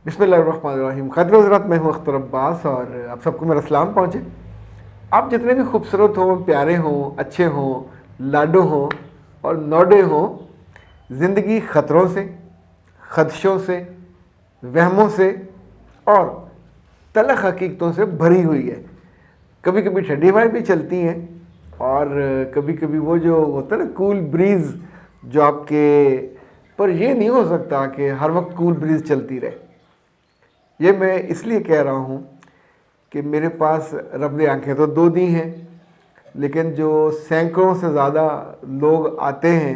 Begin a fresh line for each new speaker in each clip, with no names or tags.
بسم اللہ الرحمن الرحیم. خاطر حضرات، میں ہوں اختر عباس اور آپ سب کو میرا سلام پہنچے. آپ جتنے بھی خوبصورت ہوں، پیارے ہوں، اچھے ہوں، لاڈو ہوں اور نوڈے ہوں، زندگی خطروں سے، خدشوں سے، وہموں سے اور تلخ حقیقتوں سے بھری ہوئی ہے. کبھی کبھی ٹھنڈی ہوائیں بھی چلتی ہیں اور کبھی کبھی وہ جو ہوتا ہے نا کول بریز جو آپ کے، پر یہ نہیں ہو سکتا کہ ہر وقت کول بریز چلتی رہے. یہ میں اس لیے کہہ رہا ہوں کہ میرے پاس رب نے آنکھیں تو دو دی ہیں، لیکن جو سینکڑوں سے زیادہ لوگ آتے ہیں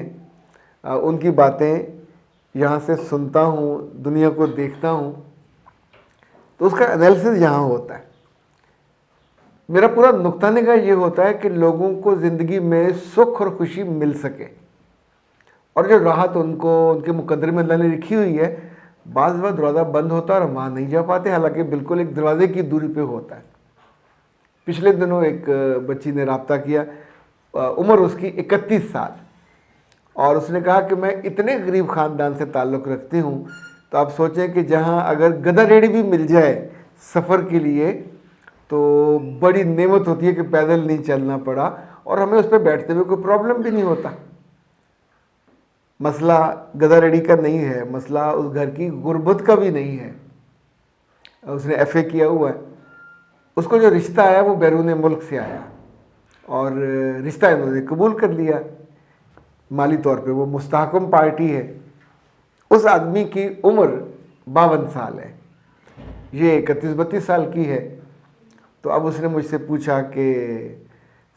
ان کی باتیں یہاں سے سنتا ہوں، دنیا کو دیکھتا ہوں، تو اس کا انالیسس یہاں ہوتا ہے. میرا پورا نقطہ نگاہ یہ ہوتا ہے کہ لوگوں کو زندگی میں سکھ اور خوشی مل سکے، اور جو راحت ان کو ان کے مقدر میں اللہ نے لکھی ہوئی ہے، بعض وقت دروازہ بند ہوتا ہے اور وہاں نہیں جا پاتے، حالانکہ بالکل ایک دروازے کی دوری پہ ہوتا ہے. پچھلے دنوں ایک بچی نے رابطہ کیا، عمر اس کی 31 سال، اور اس نے کہا کہ میں اتنے غریب خاندان سے تعلق رکھتی ہوں. تو آپ سوچیں کہ جہاں اگر گدھا ریڑھی بھی مل جائے سفر کے لیے تو بڑی نعمت ہوتی ہے کہ پیدل نہیں چلنا پڑا، اور ہمیں اس پہ بیٹھتے ہوئے کوئی پرابلم بھی نہیں ہوتا. مسئلہ گدھا ریڑھی کا نہیں ہے، مسئلہ اس گھر کی غربت کا بھی نہیں ہے. اس نے ایف اے کیا ہوا ہے. اس کو جو رشتہ آیا وہ بیرون ملک سے آیا، اور رشتہ انہوں نے قبول کر لیا. مالی طور پہ وہ مستحکم پارٹی ہے. اس آدمی کی عمر 52 سال ہے، یہ 31-32 سال کی ہے. تو اب اس نے مجھ سے پوچھا کہ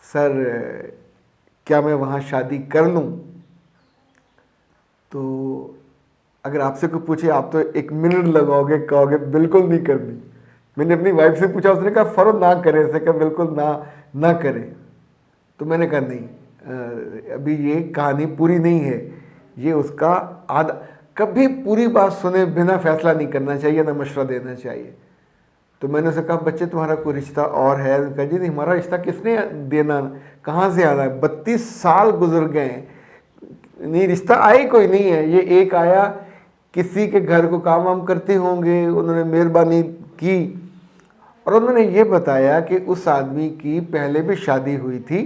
سر کیا میں وہاں شادی کر لوں؟ تو اگر آپ سے کوئی پوچھے آپ تو 1 منٹ لگاؤ گے، کہو گے بالکل نہیں کرنی. میں نے اپنی وائف سے پوچھا، اس نے کہا فوراً نہ کرے، اسے کہا بالکل نہ کرے. تو میں نے کہا نہیں، ابھی یہ کہانی پوری نہیں ہے، یہ اس کا کبھی پوری بات سنے بنا فیصلہ نہیں کرنا چاہیے، نہ مشورہ دینا چاہیے. تو میں نے اسے کہا بچے تمہارا کوئی رشتہ اور ہے؟ کہا جی نہیں، ہمارا رشتہ کس نے دینا، کہاں سے آنا ہے، 32 سال گزر گئے ہیں، نہیں رشتہ آئی کوئی نہیں ہے. یہ ایک آیا، کسی کے گھر کو کام وام کرتے ہوں گے، انہوں نے مہربانی کی، اور انہوں نے یہ بتایا کہ اس آدمی کی پہلے بھی شادی ہوئی تھی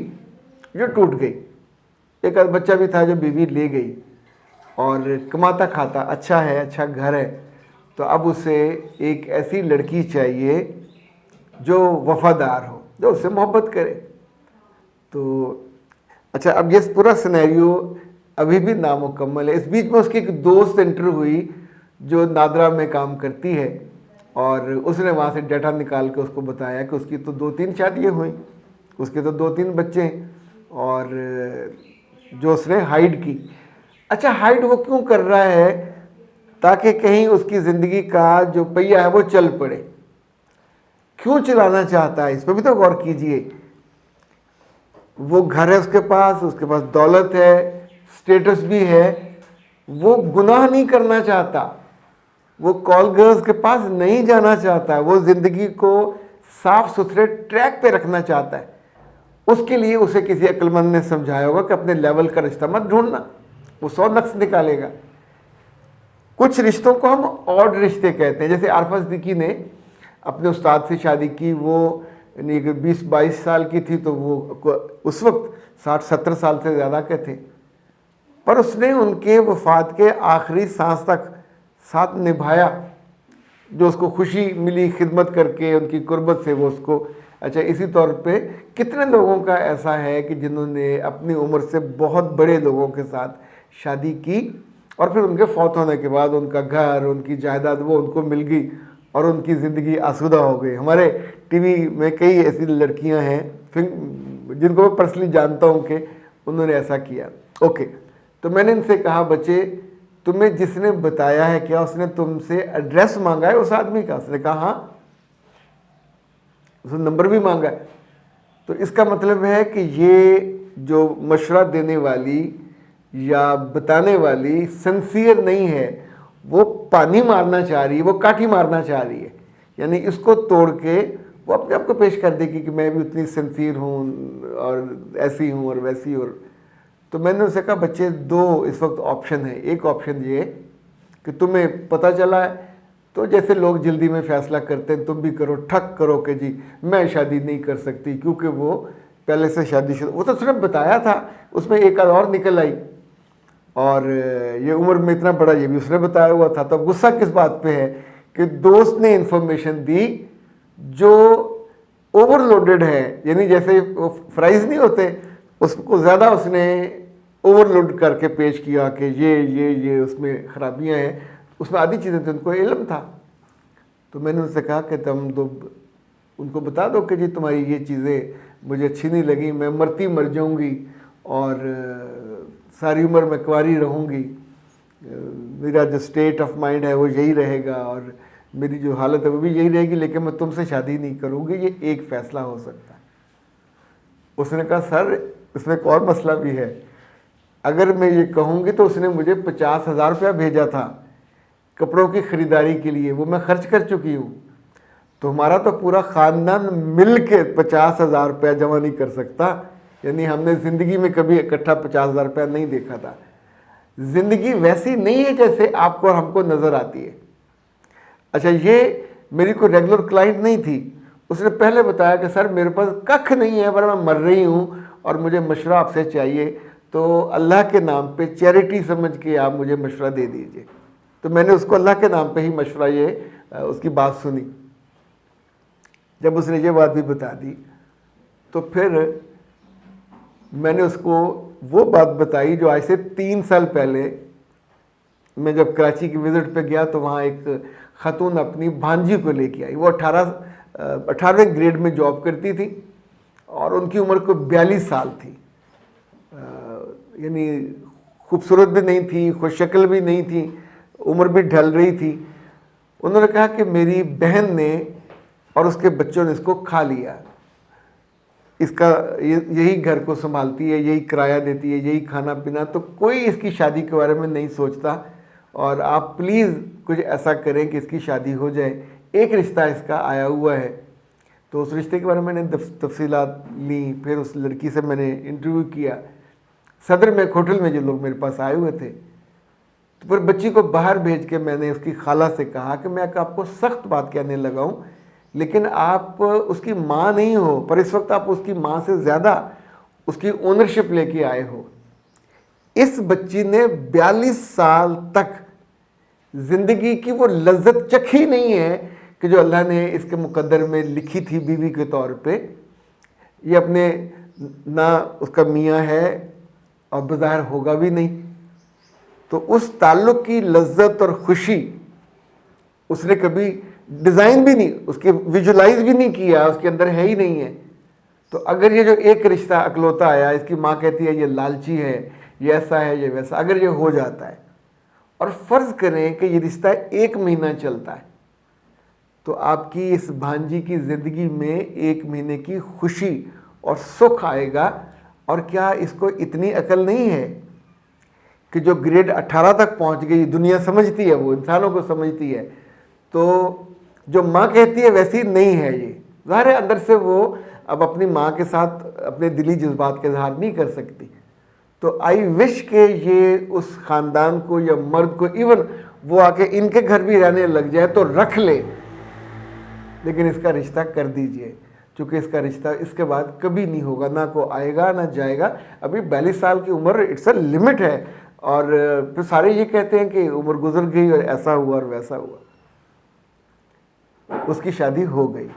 جو ٹوٹ گئی. ایک بچہ بھی تھا جو بیوی لے گئی، اور کماتا کھاتا اچھا ہے، اچھا گھر ہے. تو اب اسے ایک ایسی لڑکی چاہیے جو وفادار ہو، جو اس سے محبت کرے. تو اچھا، اب یہ پورا سینیریو ابھی بھی نامکمل ہے. اس بیچ میں اس کی ایک دوست انٹر ہوئی جو نادرا میں کام کرتی ہے، اور اس نے وہاں سے ڈیٹا نکال کے اس کو بتایا کہ اس کی تو 2-3 شادیاں ہوئیں، اس کے تو 2-3 بچے ہیں، اور جو اس نے ہائیڈ کی. اچھا، ہائیڈ وہ کیوں کر رہا ہے؟ تاکہ کہیں اس کی زندگی کا جو پہیہ ہے وہ چل پڑے. کیوں چلانا چاہتا ہے؟ اس پہ بھی تو غور کیجئے. وہ گھر ہے اس کے پاس دولت ہے، سٹیٹس بھی ہے، وہ گناہ نہیں کرنا چاہتا، وہ کال گرلز کے پاس نہیں جانا چاہتا، وہ زندگی کو صاف ستھرے ٹریک پہ رکھنا چاہتا ہے. اس کے لیے اسے کسی عقل مند نے سمجھایا ہوگا کہ اپنے لیول کا رشتہ مت ڈھونڈنا، وہ 100 نقص نکالے گا. کچھ رشتوں کو ہم آڈ رشتے کہتے ہیں. جیسے عارفہ صدیقی نے اپنے استاد سے شادی کی، وہ 20-22 سال کی تھی، تو وہ اس وقت 60-70 سال سے زیادہ کے تھے، پر اس نے ان کے وفات کے آخری سانس تک ساتھ نبھایا. جو اس کو خوشی ملی خدمت کر کے، ان کی قربت سے، وہ اس کو. اچھا، اسی طور پہ کتنے لوگوں کا ایسا ہے کہ جنہوں نے اپنی عمر سے بہت بڑے لوگوں کے ساتھ شادی کی، اور پھر ان کے فوت ہونے کے بعد ان کا گھر، ان کی جائیداد وہ ان کو مل گئی، اور ان کی زندگی آسودہ ہو گئی. ہمارے ٹی وی میں کئی ایسی لڑکیاں ہیں جن کو میں پرسنلی جانتا ہوں کہ انہوں نے ایسا کیا. اوکے، تو میں نے ان سے کہا بچے تمہیں جس نے بتایا ہے، کیا اس نے تم سے ایڈریس مانگا ہے اس آدمی کا؟ اس نے کہا ہاں. اس نے نمبر بھی مانگا ہے. تو اس کا مطلب ہے کہ یہ جو مشورہ دینے والی یا بتانے والی سنسیئر نہیں ہے، وہ پانی مارنا چاہ رہی ہے، وہ کاٹھی مارنا چاہ رہی ہے. یعنی اس کو توڑ کے وہ اپنے آپ کو پیش کر دے گی کہ میں بھی اتنی سنسیئر ہوں اور ایسی ہوں اور ویسی. اور تو میں نے اسے کہا بچے 2 اس وقت آپشن ہیں. ایک آپشن یہ کہ تمہیں پتہ چلا ہے تو جیسے لوگ جلدی میں فیصلہ کرتے ہیں تم بھی کرو، ٹھک کرو کہ جی میں شادی نہیں کر سکتی کیونکہ وہ پہلے سے شادی شدہ، وہ تو صرف بتایا تھا، اس میں ایک آدھ اور نکل آئی، اور یہ عمر میں اتنا بڑا یہ بھی اس نے بتایا ہوا تھا. تو غصہ کس بات پہ ہے کہ دوست نے انفارمیشن دی جو اوور لوڈڈ ہے، یعنی جیسے فرائز نہیں ہوتے اس کو زیادہ اس نے اوور لوڈ کر کے پیش کیا کہ یہ اس میں خرابیاں ہیں، اس میں آدھی چیزیں تو ان کو علم تھا. تو میں نے ان سے کہا کہ تم ان کو بتا دو کہ جی تمہاری یہ چیزیں مجھے اچھی نہیں لگی، میں مرتی مر جاؤں گی اور ساری عمر میں کنواری رہوں گی، میرا جو اسٹیٹ آف مائنڈ ہے وہ یہی رہے گا اور میری جو حالت ہے وہ بھی یہی رہے گی، لیکن میں تم سے شادی نہیں کروں گی، یہ ایک فیصلہ ہو سکتا ہے. اس نے کہا سر اس میں ایک اور مسئلہ بھی ہے، اگر میں یہ کہوں گی تو اس نے مجھے 50,000 روپیہ بھیجا تھا کپڑوں کی خریداری کے لیے، وہ میں خرچ کر چکی ہوں، تو ہمارا تو پورا خاندان مل کے 50,000 روپیہ جمع نہیں کر سکتا. یعنی ہم نے زندگی میں کبھی اکٹھا 50,000 روپیہ نہیں دیکھا تھا. زندگی ویسی نہیں ہے جیسے آپ کو اور ہم کو نظر آتی ہے. اچھا یہ میری کوئی ریگولر کلائنٹ نہیں تھی، اس نے پہلے بتایا کہ سر میرے پاس ککھ نہیں ہے پر میں مر رہی ہوں اور مجھے مشورہ آپ سے چاہیے، تو اللہ کے نام پہ چیریٹی سمجھ کے آپ مجھے مشورہ دے دیجئے. تو میں نے اس کو اللہ کے نام پہ ہی مشورہ اس کی بات سنی. جب اس نے یہ بات بھی بتا دی تو پھر میں نے اس کو وہ بات بتائی جو آج سے 3 سال پہلے میں جب کراچی کی وزٹ پہ گیا تو وہاں ایک خاتون اپنی بھانجی کو لے کے آئی. وہ 18ویں گریڈ میں جاب کرتی تھی اور ان کی عمر کو 42 سال تھی. یعنی خوبصورت بھی نہیں تھی، خوش شکل بھی نہیں تھی، عمر بھی ڈھل رہی تھی. انہوں نے کہا کہ میری بہن نے اور اس کے بچوں نے اس کو کھا لیا، اس کا یہی گھر کو سنبھالتی ہے، یہی کرایہ دیتی ہے، یہی کھانا پینا، تو کوئی اس کی شادی کے بارے میں نہیں سوچتا، اور آپ پلیز کچھ ایسا کریں کہ اس کی شادی ہو جائے. ایک رشتہ اس کا آیا ہوا ہے. تو اس رشتے کے بارے میں نے تفصیلات لیں، پھر اس لڑکی سے میں نے انٹرویو کیا. صدر میں ایک ہوٹل میں جو لوگ میرے پاس آئے ہوئے تھے، تو پھر بچی کو باہر بھیج کے میں نے اس کی خالہ سے کہا کہ میں آپ کو سخت بات کہنے لگا ہوں، لیکن آپ اس کی ماں نہیں ہو، پر اس وقت آپ اس کی ماں سے زیادہ اس کی اونرشپ لے کے آئے ہو. اس بچی نے 42 سال تک زندگی کی وہ لذت چکھی نہیں ہے کہ جو اللہ نے اس کے مقدر میں لکھی تھی بیوی کے طور پہ. یہ اپنے نہ اس کا میاں ہے اور بظاہر ہوگا بھی نہیں، تو اس تعلق کی لذت اور خوشی اس نے کبھی ڈیزائن بھی نہیں، اس کے ویژولائز بھی نہیں کیا، اس کے اندر ہے ہی نہیں ہے. تو اگر یہ جو ایک رشتہ اکلوتا آیا، اس کی ماں کہتی ہے یہ لالچی ہے، یہ ایسا ہے، یہ ویسا، اگر یہ ہو جاتا ہے اور فرض کریں کہ یہ رشتہ 1 مہینہ چلتا ہے، تو آپ کی اس بھانجی کی زندگی میں 1 مہینے کی خوشی اور سکھ آئے گا. اور کیا اس کو اتنی عقل نہیں ہے کہ جو گریڈ 18 تک پہنچ گئی، دنیا سمجھتی ہے، وہ انسانوں کو سمجھتی ہے، تو جو ماں کہتی ہے ویسی نہیں ہے. یہ ظاہر ہے اندر سے وہ اب اپنی ماں کے ساتھ اپنے دلی جذبات کا اظہار نہیں کر سکتی. تو آئی وش کہ یہ اس خاندان کو یا مرد کو، ایون وہ آ کے ان کے گھر بھی رہنے لگ جائے تو رکھ لے، لیکن اس کا رشتہ کر دیجئے، چونکہ اس کا رشتہ اس کے بعد کبھی نہیں ہوگا، نہ کو آئے گا نہ جائے گا. ابھی 42 سال کی عمر اٹس اے لمٹ ہے. اور پھر سارے یہ کہتے ہیں کہ عمر گزر گئی اور ایسا ہوا اور ویسا ہوا. اس کی شادی ہو گئی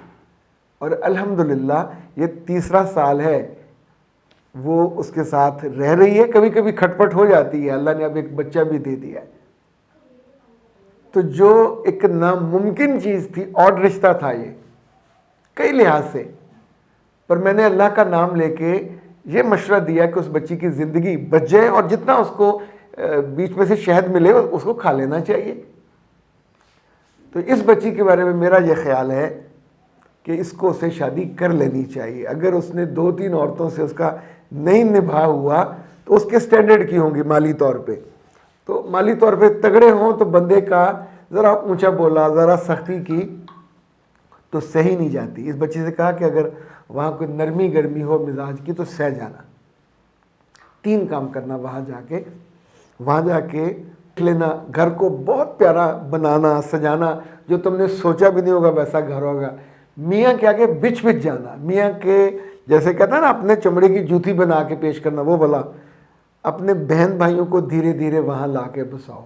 اور الحمدللہ یہ 3را سال ہے وہ اس کے ساتھ رہ رہی ہے. کبھی کبھی کھٹ پٹ ہو جاتی ہے، اللہ نے اب ایک بچہ بھی دے دیا ہے. تو جو ایک ناممکن چیز تھی، آڈ رشتہ تھا یہ کئی لحاظ سے، پر میں نے اللہ کا نام لے کے یہ مشورہ دیا کہ اس بچی کی زندگی بچ جائے اور جتنا اس کو بیچ میں سے شہد ملے اس کو کھا لینا چاہیے. تو اس بچی کے بارے میں میرا یہ خیال ہے کہ اس کو اسے شادی کر لینی چاہیے. اگر اس نے 2-3 عورتوں سے اس کا نہیں نبھا ہوا تو اس کے سٹینڈرڈ کی ہوں گی مالی طور پہ. تو مالی طور پہ تگڑے ہوں تو بندے کا ذرا اونچا بولا، ذرا سختی کی تو صحیح نہیں جاتی. اس بچی سے کہا کہ اگر وہاں کوئی نرمی گرمی ہو مزاج کی تو سہ جانا. 3 کام کرنا وہاں جا کے لینا, گھر کو بہت پیارا بنانا, سجانا, جو تم نے سوچا بھی نہیں ہوگا ویسا گھر ہوگا. میاں کیا کہ بچ بچ جانا, میاں کے جیسے کہتا ہے نا اپنے چمڑے کی جوتی بنا کے پیش کرنا, وہ بلا اپنے بہن بھائیوں کو دھیرے دھیرے وہاں لا کے بساؤ.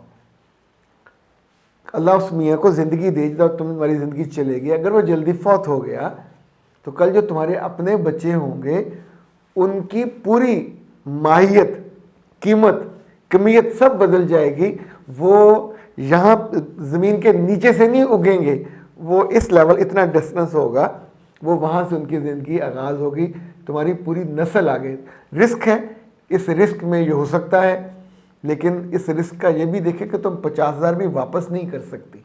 اللہ اس میاں کو زندگی دے جب تمہاری زندگی چلے گی. اگر وہ جلدی فوت ہو گیا تو کل جو تمہارے اپنے بچے ہوں گے ان کی پوری ماہیت, قیمت, کمیت سب بدل جائے گی. وہ یہاں زمین کے نیچے سے نہیں اگیں گے, وہ اس لیول اتنا ڈسٹنس ہوگا, وہ وہاں سے ان کی زندگی آغاز ہوگی. تمہاری پوری نسل آگے. رسک ہے, اس رسک میں یہ ہو سکتا ہے, لیکن اس رسک کا یہ بھی دیکھیں کہ تم 50,000 بھی واپس نہیں کر سکتی.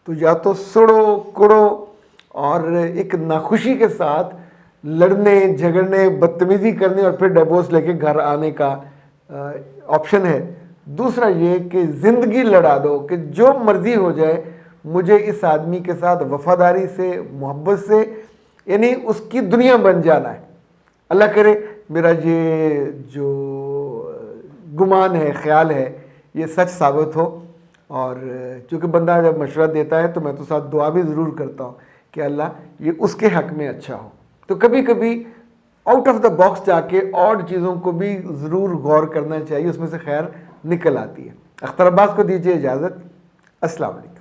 تو یا تو سڑو کڑو اور ایک ناخوشی کے ساتھ لڑنے جھگڑنے بدتمیزی کرنے اور پھر ڈیورس لے کے گھر آنے کا آپشن ہے. دوسرا یہ کہ زندگی لڑا دو کہ جو مرضی ہو جائے مجھے اس آدمی کے ساتھ وفاداری سے, محبت سے, یعنی اس کی دنیا بن جانا ہے. اللہ کرے میرا یہ جو گمان ہے, خیال ہے, یہ سچ ثابت ہو. اور چونکہ بندہ جب مشورہ دیتا ہے تو میں تو ساتھ دعا بھی ضرور کرتا ہوں کہ اللہ یہ اس کے حق میں اچھا ہو. تو کبھی کبھی آؤٹ آف دا باکس جا کے اور چیزوں کو بھی ضرور غور کرنا چاہیے, اس میں سے خیر نکل آتی ہے. اختر عباس کو دیجیے اجازت. السلام علیکم.